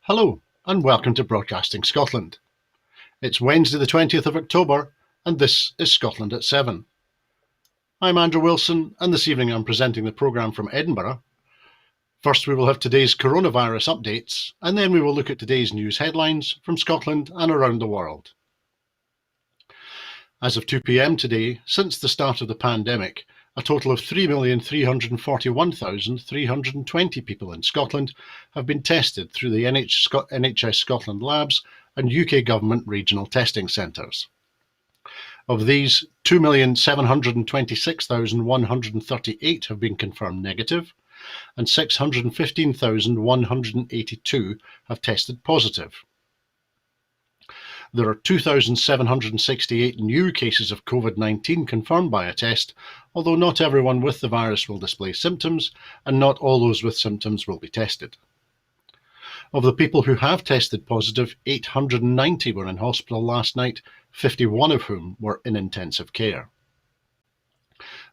Hello and welcome to Broadcasting Scotland. It's Wednesday the 20th of October and this is Scotland at 7. I'm Andrew Wilson and this evening I'm presenting the programme from Edinburgh. First we will have today's coronavirus updates and then we will look at today's news headlines from Scotland and around the world. As of 2 p.m. today, since the start of the pandemic, a total of 3,341,320 people in Scotland have been tested through the NHS Scotland labs and UK Government regional testing centres. Of these, 2,726,138 have been confirmed negative and 615,182 have tested positive. There are 2,768 new cases of COVID-19 confirmed by a test, although not everyone with the virus will display symptoms, and not all those with symptoms will be tested. Of the people who have tested positive, 890 were in hospital last night, 51 of whom were in intensive care.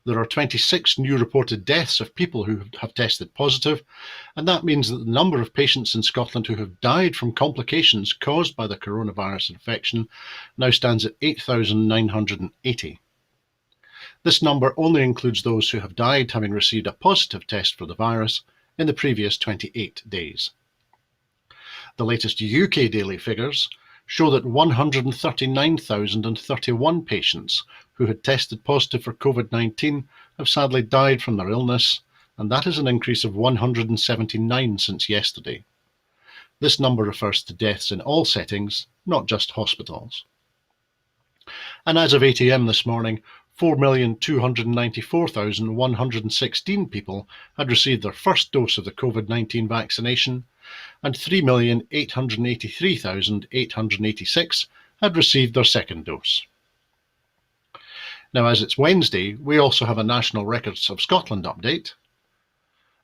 There are 26 new reported deaths of people who have tested positive, and that means that the number of patients in Scotland who have died from complications caused by the coronavirus infection now stands at 8,980. This number only includes those who have died having received a positive test for the virus in the previous 28 days. The latest UK daily figures show that 139,031 patients who had tested positive for COVID-19 have sadly died from their illness, and that is an increase of 179 since yesterday. This number refers to deaths in all settings, not just hospitals. And as of 8 a.m. this morning, 4,294,116 people had received their first dose of the COVID-19 vaccination, and 3,883,886 had received their second dose. Now, as it's Wednesday, we also have a National Records of Scotland update.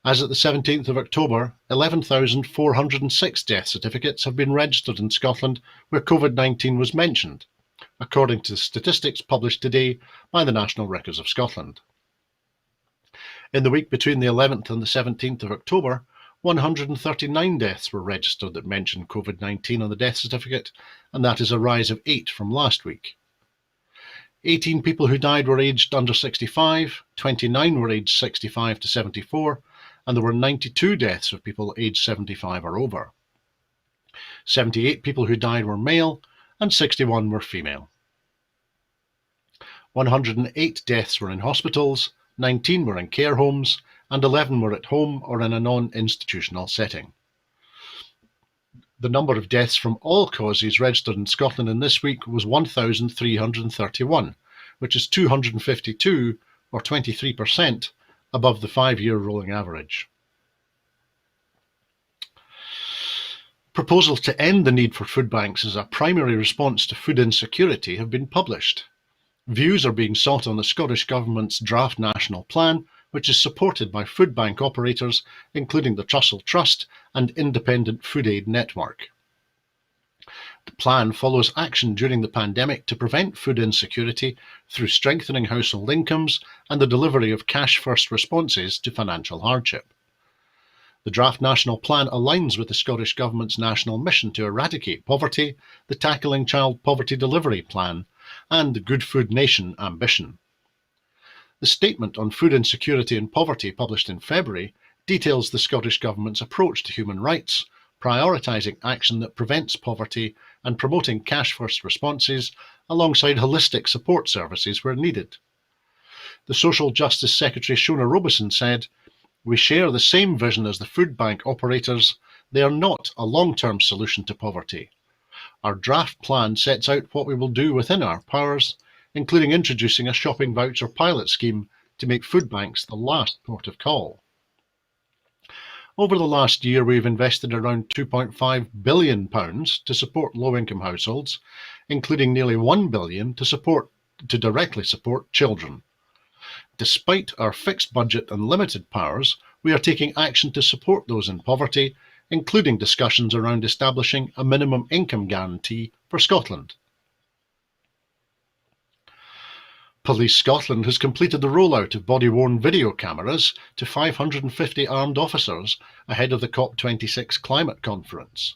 As at the 17th of October, 11,406 death certificates have been registered in Scotland where COVID-19 was mentioned, according to the statistics published today by the National Records of Scotland. In the week between the 11th and the 17th of October, 139 deaths were registered that mentioned COVID-19 on the death certificate, and that is a rise of 8 from last week. 18 people who died were aged under 65, 29 were aged 65 to 74, and there were 92 deaths of people aged 75 or over. 78 people who died were male, and 61 were female. 108 deaths were in hospitals, 19 were in care homes, and 11 were at home or in a non-institutional setting. The number of deaths from all causes registered in Scotland in this week was 1,331, which is 252, or 23%, above the 5-year rolling average. Proposals to end the need for food banks as a primary response to food insecurity have been published. Views are being sought on the Scottish Government's draft national plan, which is supported by food bank operators, including the Trussell Trust and Independent Food Aid Network. The plan follows action during the pandemic to prevent food insecurity through strengthening household incomes and the delivery of cash-first responses to financial hardship. The draft national plan aligns with the Scottish Government's national mission to eradicate poverty, the Tackling Child Poverty Delivery Plan, and the Good Food Nation ambition. The Statement on Food Insecurity and Poverty, published in February, details the Scottish Government's approach to human rights, prioritising action that prevents poverty and promoting cash-first responses alongside holistic support services where needed. The Social Justice Secretary Shona Robeson said, "We share the same vision as the food bank operators. They are not a long-term solution to poverty. Our draft plan sets out what we will do within our powers, including introducing a shopping voucher pilot scheme to make food banks the last port of call." Over the last year, we've invested around £2.5 billion to support low-income households, including nearly £1 billion to directly support children. Despite our fixed budget and limited powers, we are taking action to support those in poverty, including discussions around establishing a minimum income guarantee for Scotland. Police Scotland has completed the rollout of body-worn video cameras to 550 armed officers ahead of the COP26 climate conference.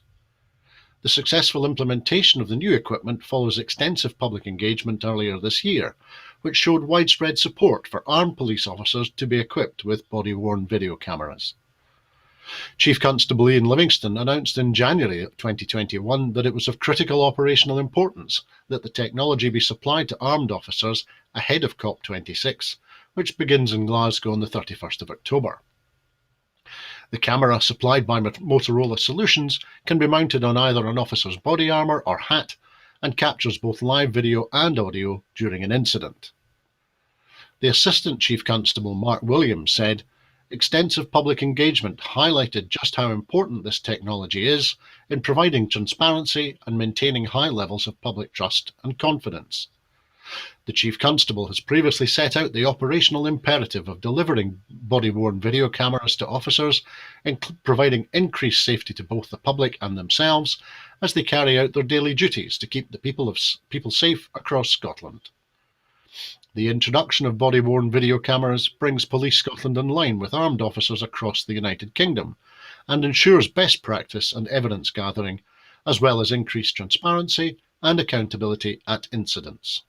The successful implementation of the new equipment follows extensive public engagement earlier this year, which showed widespread support for armed police officers to be equipped with body-worn video cameras. Chief Constable Ian Livingston announced in January 2021 that it was of critical operational importance that the technology be supplied to armed officers ahead of COP26, which begins in Glasgow on the 31st of October. The camera, supplied by Motorola Solutions, can be mounted on either an officer's body armour or hat and captures both live video and audio during an incident. The Assistant Chief Constable Mark Williams said, "Extensive public engagement highlighted just how important this technology is in providing transparency and maintaining high levels of public trust and confidence." The Chief Constable has previously set out the operational imperative of delivering body-worn video cameras to officers, providing increased safety to both the public and themselves as they carry out their daily duties to keep the people safe across Scotland. The introduction of body-worn video cameras brings Police Scotland in line with armed officers across the United Kingdom and ensures best practice and evidence gathering, as well as increased transparency and accountability at incidents.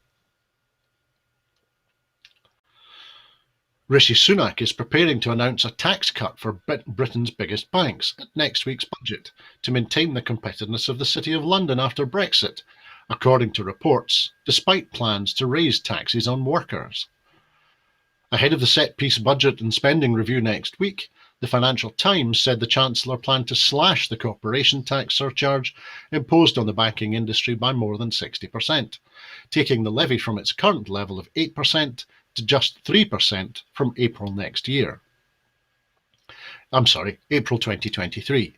Rishi Sunak is preparing to announce a tax cut for Britain's biggest banks at next week's budget to maintain the competitiveness of the City of London after Brexit, according to reports, despite plans to raise taxes on workers. Ahead of the set-piece budget and spending review next week, the Financial Times said the Chancellor planned to slash the corporation tax surcharge imposed on the banking industry by more than 60%, taking the levy from its current level of 8% to just 3% from April 2023.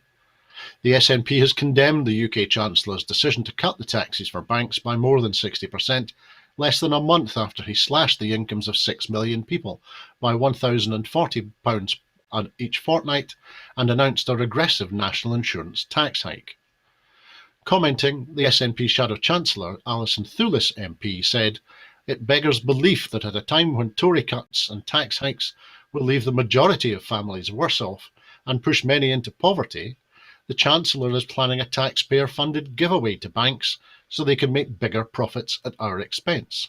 The SNP has condemned the UK Chancellor's decision to cut the taxes for banks by more than 60%, less than a month after he slashed the incomes of 6 million people by £1,040 each fortnight and announced a regressive national insurance tax hike. Commenting, the SNP Shadow Chancellor, Alison Thewlis MP, said, "It beggars belief that at a time when Tory cuts and tax hikes will leave the majority of families worse off and push many into poverty, the Chancellor is planning a taxpayer-funded giveaway to banks so they can make bigger profits at our expense."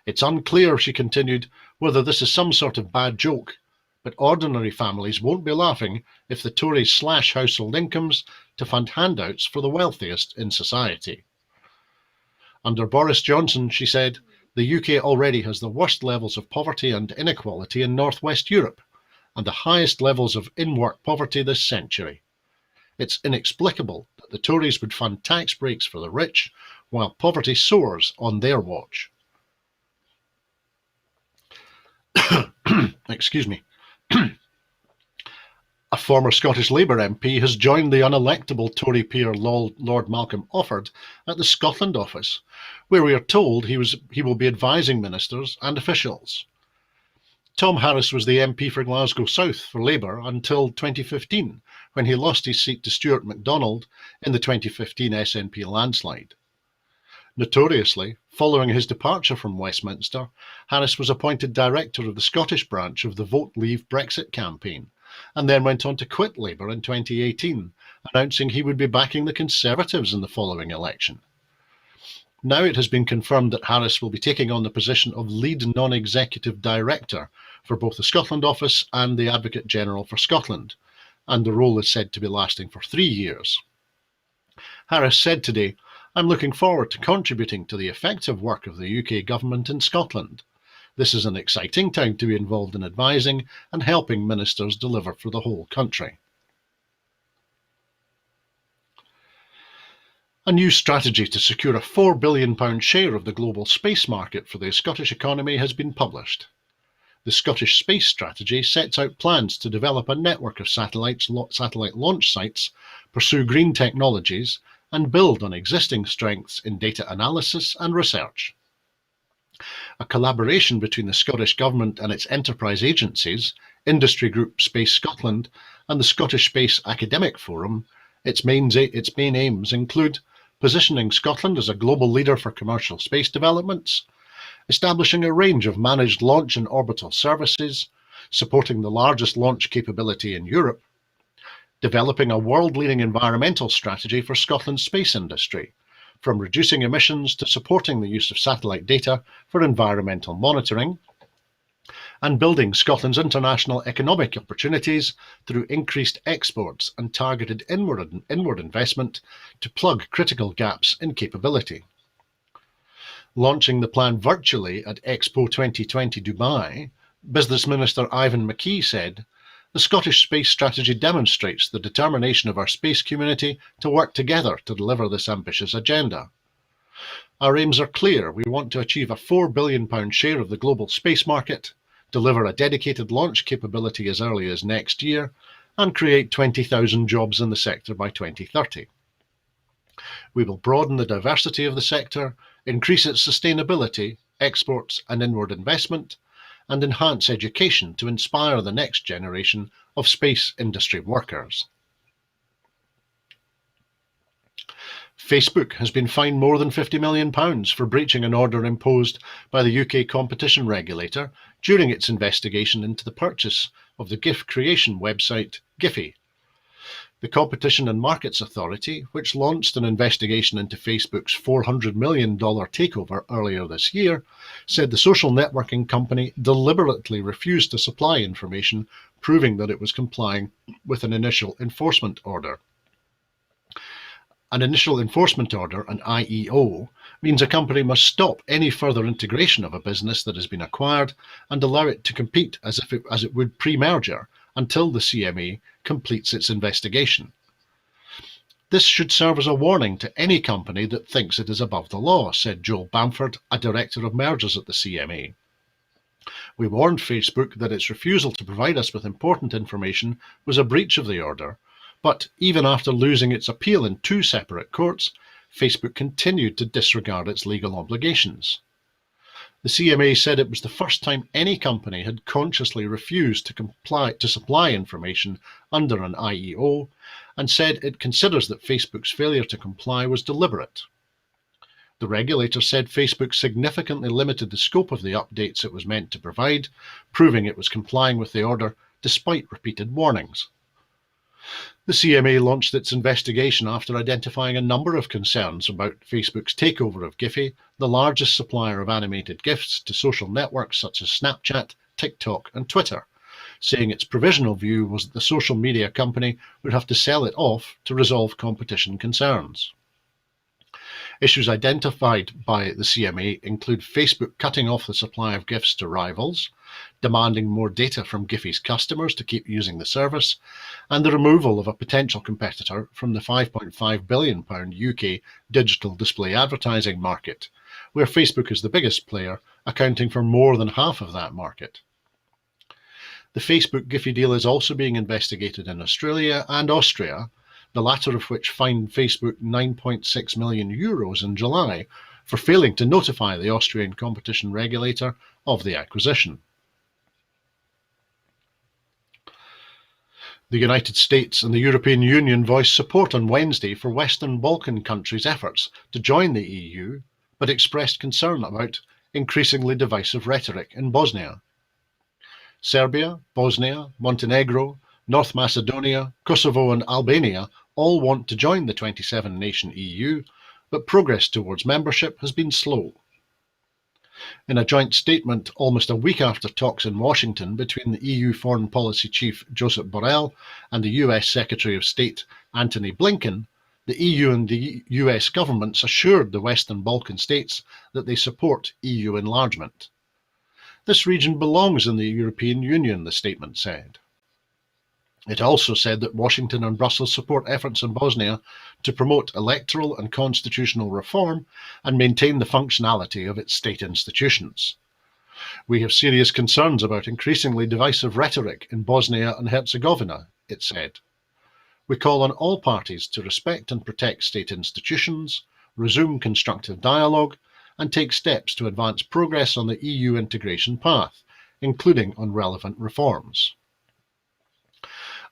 It's unclear, she continued, whether this is some sort of bad joke, but ordinary families won't be laughing if the Tories slash household incomes to fund handouts for the wealthiest in society. Under Boris Johnson, she said, the UK already has the worst levels of poverty and inequality in North West Europe, and the highest levels of in-work poverty this century. It's inexplicable that the Tories would fund tax breaks for the rich while poverty soars on their watch. Excuse me. A former Scottish Labour MP has joined the unelectable Tory peer Lord Malcolm Offord at the Scotland office, where we are told he will be advising ministers and officials. Tom Harris was the MP for Glasgow South for Labour until 2015, when he lost his seat to Stuart MacDonald in the 2015 SNP landslide. Notoriously, following his departure from Westminster, Harris was appointed director of the Scottish branch of the Vote Leave Brexit campaign, and then went on to quit Labour in 2018, announcing he would be backing the Conservatives in the following election. Now it has been confirmed that Harris will be taking on the position of lead non-executive director for both the Scotland office and the Advocate General for Scotland, and the role is said to be lasting for 3 years. Harris said today, "I'm looking forward to contributing to the effective work of the UK government in Scotland. This is an exciting time to be involved in advising and helping ministers deliver for the whole country." A new strategy to secure a £4 billion share of the global space market for the Scottish economy has been published. The Scottish Space Strategy sets out plans to develop a network of satellite launch sites, pursue green technologies, and build on existing strengths in data analysis and research. A collaboration between the Scottish Government and its enterprise agencies, industry group Space Scotland, and the Scottish Space Academic Forum, its main aims include positioning Scotland as a global leader for commercial space developments, establishing a range of managed launch and orbital services, supporting the largest launch capability in Europe, developing a world-leading environmental strategy for Scotland's space industry, from reducing emissions to supporting the use of satellite data for environmental monitoring, and building Scotland's international economic opportunities through increased exports and targeted inward investment to plug critical gaps in capability. Launching the plan virtually at Expo 2020 Dubai, Business Minister Ivan McKee said, "The Scottish space strategy demonstrates the determination of our space community to work together to deliver this ambitious agenda. Our aims are clear. We want to achieve a £4 billion share of the global space market, deliver a dedicated launch capability as early as next year, and create 20,000 jobs in the sector by 2030. We will broaden the diversity of the sector, increase its sustainability, exports and inward investment, and enhance education to inspire the next generation of space industry workers." Facebook has been fined more than £50 million for breaching an order imposed by the UK competition regulator during its investigation into the purchase of the GIF creation website Giphy. The Competition and Markets Authority, which launched an investigation into Facebook's $400 million takeover earlier this year, said the social networking company deliberately refused to supply information proving that it was complying with an initial enforcement order. An initial enforcement order, an IEO, means a company must stop any further integration of a business that has been acquired and allow it to compete as it would pre-merger until the CMA completes its investigation. This should serve as a warning to any company that thinks it is above the law, said Joel Bamford, a director of mergers at the CMA. "We warned Facebook that its refusal to provide us with important information was a breach of the order, but even after losing its appeal in 2 separate courts, Facebook continued to disregard its legal obligations." The CMA said it was the first time any company had consciously refused to supply information under an IEO, and said it considers that Facebook's failure to comply was deliberate. The regulator said Facebook significantly limited the scope of the updates it was meant to provide, proving it was complying with the order despite repeated warnings. The CMA launched its investigation after identifying a number of concerns about Facebook's takeover of Giphy, the largest supplier of animated GIFs to social networks such as Snapchat, TikTok and Twitter, saying its provisional view was that the social media company would have to sell it off to resolve competition concerns. Issues identified by the CMA include Facebook cutting off the supply of GIFs to rivals, demanding more data from Giphy's customers to keep using the service, and the removal of a potential competitor from the £5.5 billion UK digital display advertising market, where Facebook is the biggest player, accounting for more than half of that market. The Facebook Giphy deal is also being investigated in Australia and Austria, the latter of which fined Facebook €9.6 million in July for failing to notify the Austrian competition regulator of the acquisition. The United States and the European Union voiced support on Wednesday for Western Balkan countries' efforts to join the EU, but expressed concern about increasingly divisive rhetoric in Bosnia. Serbia, Bosnia, Montenegro, North Macedonia, Kosovo and Albania all want to join the 27-nation EU, but progress towards membership has been slow. In a joint statement almost a week after talks in Washington between the EU Foreign Policy Chief Josep Borrell and the US Secretary of State Antony Blinken, the EU and the US governments assured the Western Balkan states that they support EU enlargement. This region belongs in the European Union, the statement said. It also said that Washington and Brussels support efforts in Bosnia to promote electoral and constitutional reform and maintain the functionality of its state institutions. We have serious concerns about increasingly divisive rhetoric in Bosnia and Herzegovina, it said. We call on all parties to respect and protect state institutions, resume constructive dialogue, and take steps to advance progress on the EU integration path, including on relevant reforms.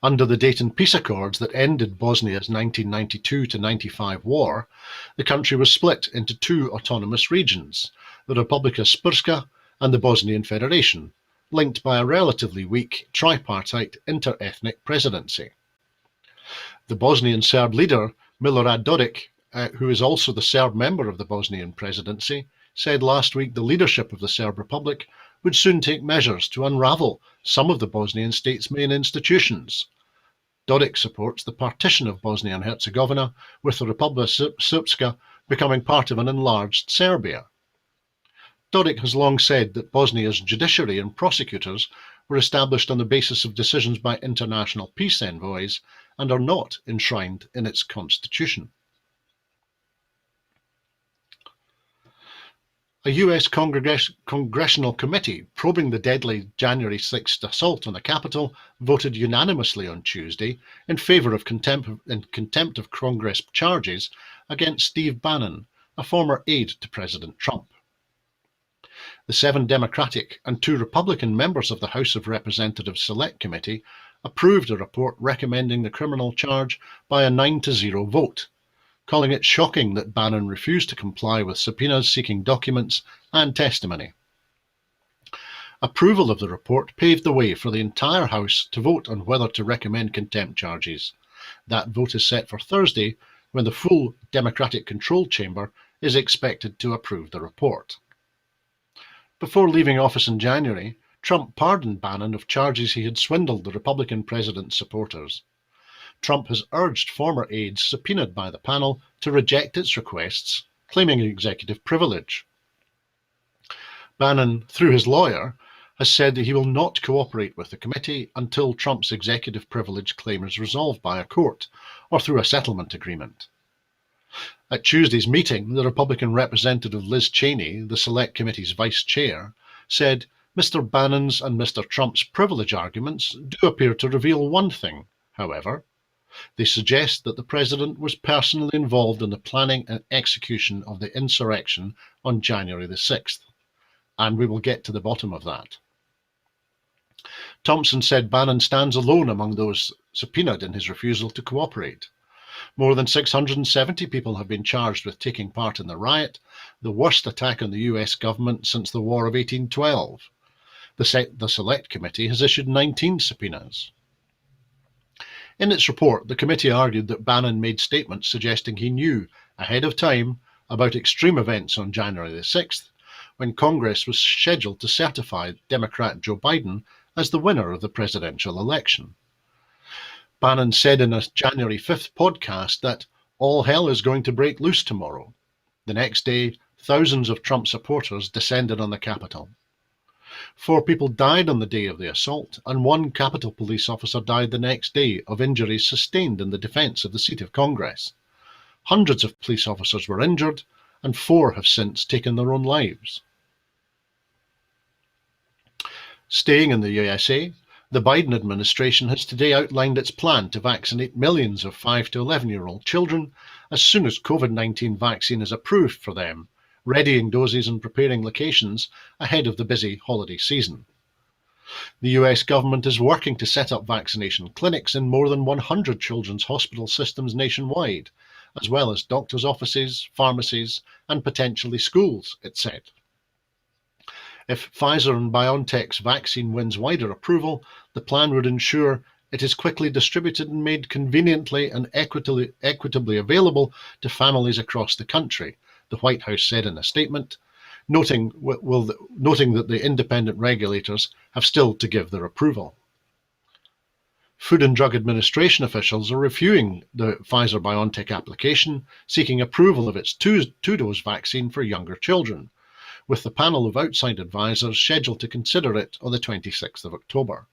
Under the Dayton Peace Accords that ended Bosnia's 1992-95 war, the country was split into 2 autonomous regions, the Republika Srpska and the Bosnian Federation, linked by a relatively weak tripartite inter-ethnic presidency. The Bosnian Serb leader, Milorad Dodik, who is also the Serb member of the Bosnian presidency, said last week the leadership of the Serb Republic would soon take measures to unravel some of the Bosnian state's main institutions. Dodik supports the partition of Bosnia and Herzegovina, with the Republika Srpska becoming part of an enlarged Serbia. Dodik has long said that Bosnia's judiciary and prosecutors were established on the basis of decisions by international peace envoys and are not enshrined in its constitution. A US congressional committee probing the deadly January 6th assault on the Capitol voted unanimously on Tuesday in favor of contempt of Congress charges against Steve Bannon, a former aide to President Trump. The 7 Democratic and 2 Republican members of the House of Representatives Select Committee approved a report recommending the criminal charge by a 9-0 vote, calling it shocking that Bannon refused to comply with subpoenas seeking documents and testimony. Approval of the report paved the way for the entire House to vote on whether to recommend contempt charges. That vote is set for Thursday, when the full Democratic-controlled chamber is expected to approve the report. Before leaving office in January, Trump pardoned Bannon of charges he had swindled the Republican president's supporters. Trump has urged former aides subpoenaed by the panel to reject its requests, claiming executive privilege. Bannon, through his lawyer, has said that he will not cooperate with the committee until Trump's executive privilege claim is resolved by a court or through a settlement agreement. At Tuesday's meeting, the Republican Representative Liz Cheney, the Select Committee's vice chair, said Mr. Bannon's and Mr. Trump's privilege arguments do appear to reveal one thing, however. They suggest that the president was personally involved in the planning and execution of the insurrection on January the 6th, and we will get to the bottom of that. Thompson said Bannon stands alone among those subpoenaed in his refusal to cooperate. More than 670 people have been charged with taking part in the riot, the worst attack on the US government since the War of 1812. The Select Committee has issued 19 subpoenas. In its report, the committee argued that Bannon made statements suggesting he knew ahead of time about extreme events on January the 6th, when Congress was scheduled to certify Democrat Joe Biden as the winner of the presidential election. Bannon said in a January 5th podcast that all hell is going to break loose tomorrow. The next day, thousands of Trump supporters descended on the Capitol. 4 people died on the day of the assault, and 1 Capitol Police officer died the next day of injuries sustained in the defense of the seat of Congress. Hundreds of police officers were injured, and 4 have since taken their own lives. Staying in the USA, the Biden administration has today outlined its plan to vaccinate millions of 5 to 11-year-old children as soon as COVID-19 vaccine is approved for them, readying doses and preparing locations ahead of the busy holiday season. The US government is working to set up vaccination clinics in more than 100 children's hospital systems nationwide, as well as doctors' offices, pharmacies, and potentially schools, it said. If Pfizer and BioNTech's vaccine wins wider approval, the plan would ensure it is quickly distributed and made conveniently and equitably available to families across the country, the White House said in a statement, noting that the independent regulators have still to give their approval. Food and Drug Administration officials are reviewing the Pfizer-BioNTech application, seeking approval of its two-dose vaccine for younger children, with the panel of outside advisors scheduled to consider it on the 26th of October.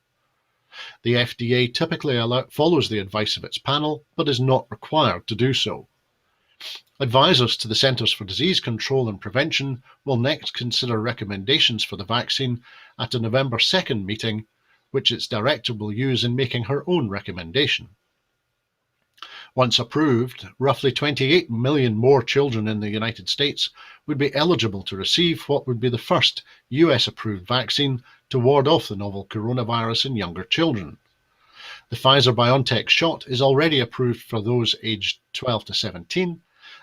The FDA typically follows the advice of its panel, but is not required to do so. Advisors to the Centers for Disease Control and Prevention will next consider recommendations for the vaccine at a November 2nd meeting, which its director will use in making her own recommendation. Once approved, roughly 28 million more children in the United States would be eligible to receive what would be the first US-approved vaccine to ward off the novel coronavirus in younger children. The Pfizer-BioNTech shot is already approved for those aged 12 to 17,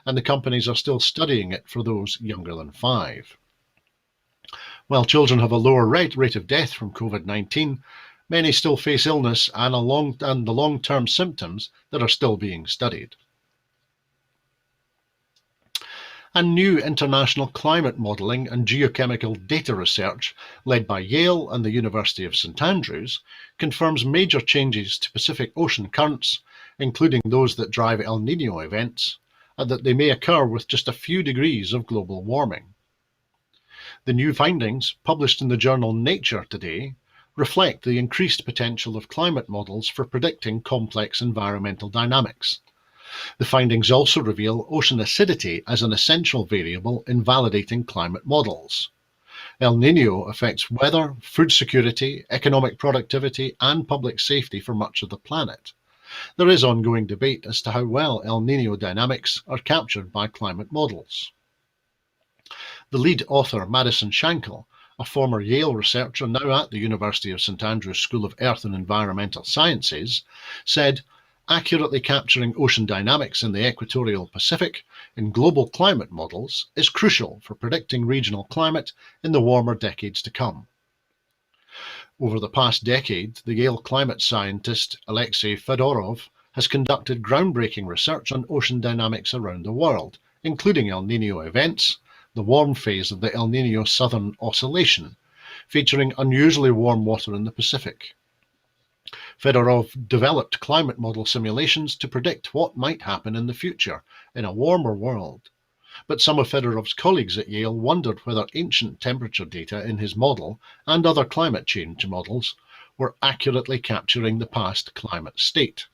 and the companies are still studying it for those younger than 5. While children have a lower rate of death from COVID-19, Many still face illness and the long-term symptoms that are still being studied. And new international climate modelling and geochemical data research led by Yale and the University of St Andrews confirms major changes to Pacific Ocean currents, including those that drive El Niño events, and that they may occur with just a few degrees of global warming. The new findings, published in the journal Nature today, reflect the increased potential of climate models for predicting complex environmental dynamics. The findings also reveal ocean acidity as an essential variable in validating climate models. El Niño affects weather, food security, economic productivity, and public safety for much of the planet. There is ongoing debate as to how well El Niño dynamics are captured by climate models. The lead author, Madison Shankle, a former Yale researcher now at the University of St Andrews School of Earth and Environmental Sciences, said, accurately capturing ocean dynamics in the equatorial Pacific in global climate models is crucial for predicting regional climate in the warmer decades to come. Over the past decade, the Yale climate scientist Alexei Fedorov has conducted groundbreaking research on ocean dynamics around the world, including El Niño events, the warm phase of the El Niño Southern Oscillation, featuring unusually warm water in the Pacific. Fedorov developed climate model simulations to predict what might happen in the future in a warmer world. But some of Fedorov's colleagues at Yale wondered whether ancient temperature data in his model and other climate change models were accurately capturing the past climate state.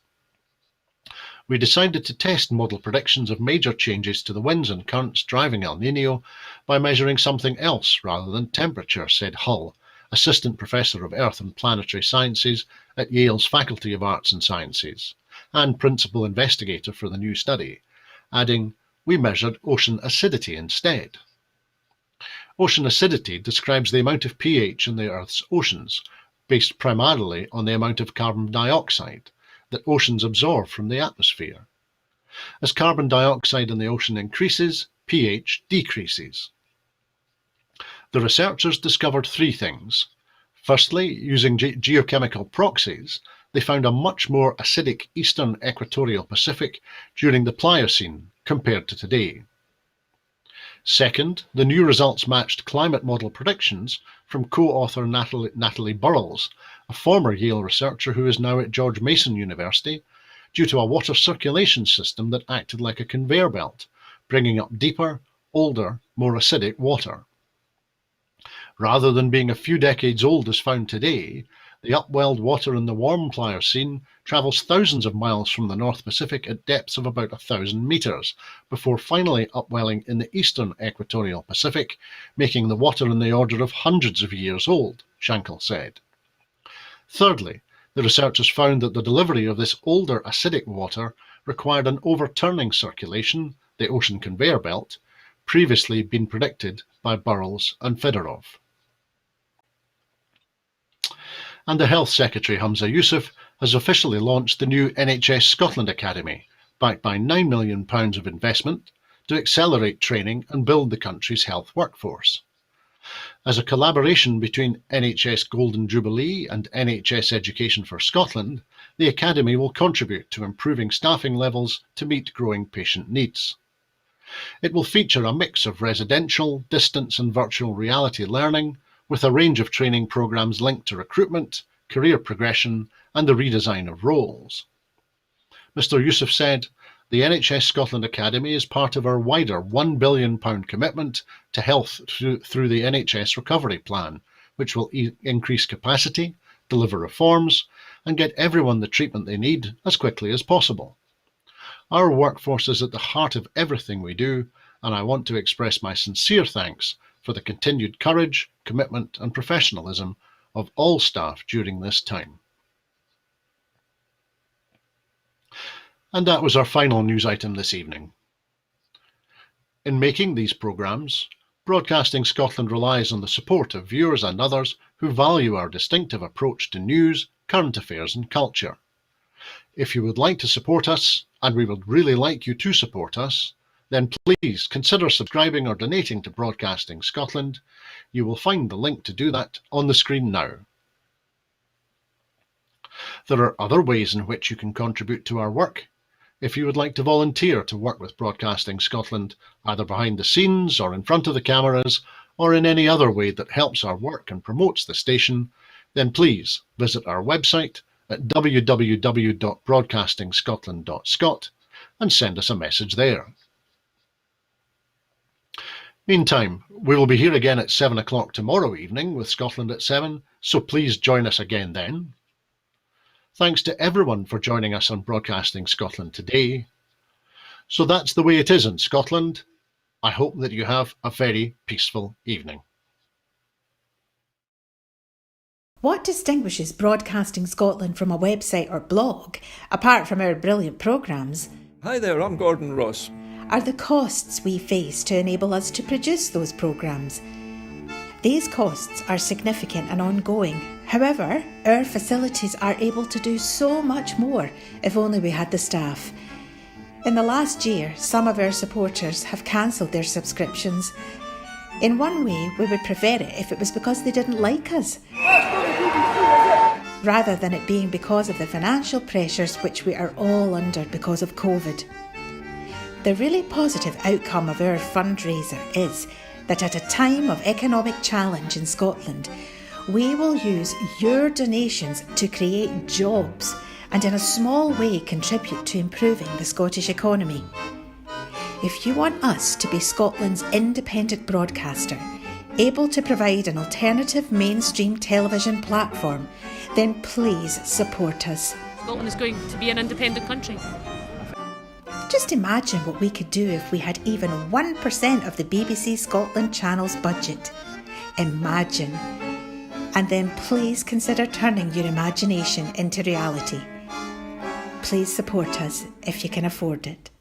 We decided to test model predictions of major changes to the winds and currents driving El Niño by measuring something else rather than temperature, said Hull, Assistant Professor of Earth and Planetary Sciences at Yale's Faculty of Arts and Sciences, and Principal Investigator for the new study, adding, we measured ocean acidity instead. Ocean acidity describes the amount of pH in the Earth's oceans, based primarily on the amount of carbon dioxide that oceans absorb from the atmosphere. As carbon dioxide in the ocean increases, pH decreases. The researchers discovered three things. Firstly, using geochemical proxies, they found a much more acidic eastern equatorial Pacific during the Pliocene compared to today. Second, the new results matched climate model predictions from co-author Natalie Burrells, a former Yale researcher who is now at George Mason University, due to a water circulation system that acted like a conveyor belt, bringing up deeper, older, more acidic water. Rather than being a few decades old as found today, the upwelled water in the warm Pliocene travels thousands of miles from the North Pacific at depths of about 1,000 meters, before finally upwelling in the eastern equatorial Pacific, making the water in the order of hundreds of years old, Shankle said. Thirdly, the researchers found that the delivery of this older acidic water required an overturning circulation, the ocean conveyor belt, previously been predicted by Burrells and Fedorov. And the Health Secretary Humza Yousaf has officially launched the new NHS Scotland Academy, backed by £9 million of investment to accelerate training and build the country's health workforce. As a collaboration between NHS Golden Jubilee and NHS Education for Scotland, the Academy will contribute to improving staffing levels to meet growing patient needs. It will feature a mix of residential, distance and virtual reality learning, with a range of training programs linked to recruitment, career progression and the redesign of roles. Mr Yousaf said, the NHS Scotland Academy is part of our wider £1 billion commitment to health through the NHS Recovery Plan, which will increase capacity, deliver reforms and get everyone the treatment they need as quickly as possible. Our workforce is at the heart of everything we do, and I want to express my sincere thanks for the continued courage, commitment and professionalism of all staff during this time. And that was our final news item this evening. In making these programmes, Broadcasting Scotland relies on the support of viewers and others who value our distinctive approach to news, current affairs and culture. If you would like to support us, and we would really like you to support us, then please consider subscribing or donating to Broadcasting Scotland. You will find the link to do that on the screen now. There are other ways in which you can contribute to our work. If you would like to volunteer to work with Broadcasting Scotland, either behind the scenes or in front of the cameras, or in any other way that helps our work and promotes the station, then please visit our website at www.broadcastingscotland.scot and send us a message there. Meantime, we will be here again at 7 o'clock tomorrow evening with Scotland at 7, so please join us again then. Thanks to everyone for joining us on Broadcasting Scotland today. So that's the way it is in Scotland. I hope that you have a very peaceful evening. What distinguishes Broadcasting Scotland from a website or blog, apart from our brilliant programmes? Hi there, I'm Gordon Ross. Are the costs we face to enable us to produce those programmes. These costs are significant and ongoing. However, our facilities are able to do so much more if only we had the staff. In the last year, some of our supporters have cancelled their subscriptions. In one way, we would prefer it if it was because they didn't like us, rather than it being because of the financial pressures which we are all under because of COVID. The really positive outcome of our fundraiser is that at a time of economic challenge in Scotland, we will use your donations to create jobs and in a small way contribute to improving the Scottish economy. If you want us to be Scotland's independent broadcaster, able to provide an alternative mainstream television platform, then please support us. Scotland is going to be an independent country. Just imagine what we could do if we had even 1% of the BBC Scotland channel's budget. Imagine. And then please consider turning your imagination into reality. Please support us if you can afford it.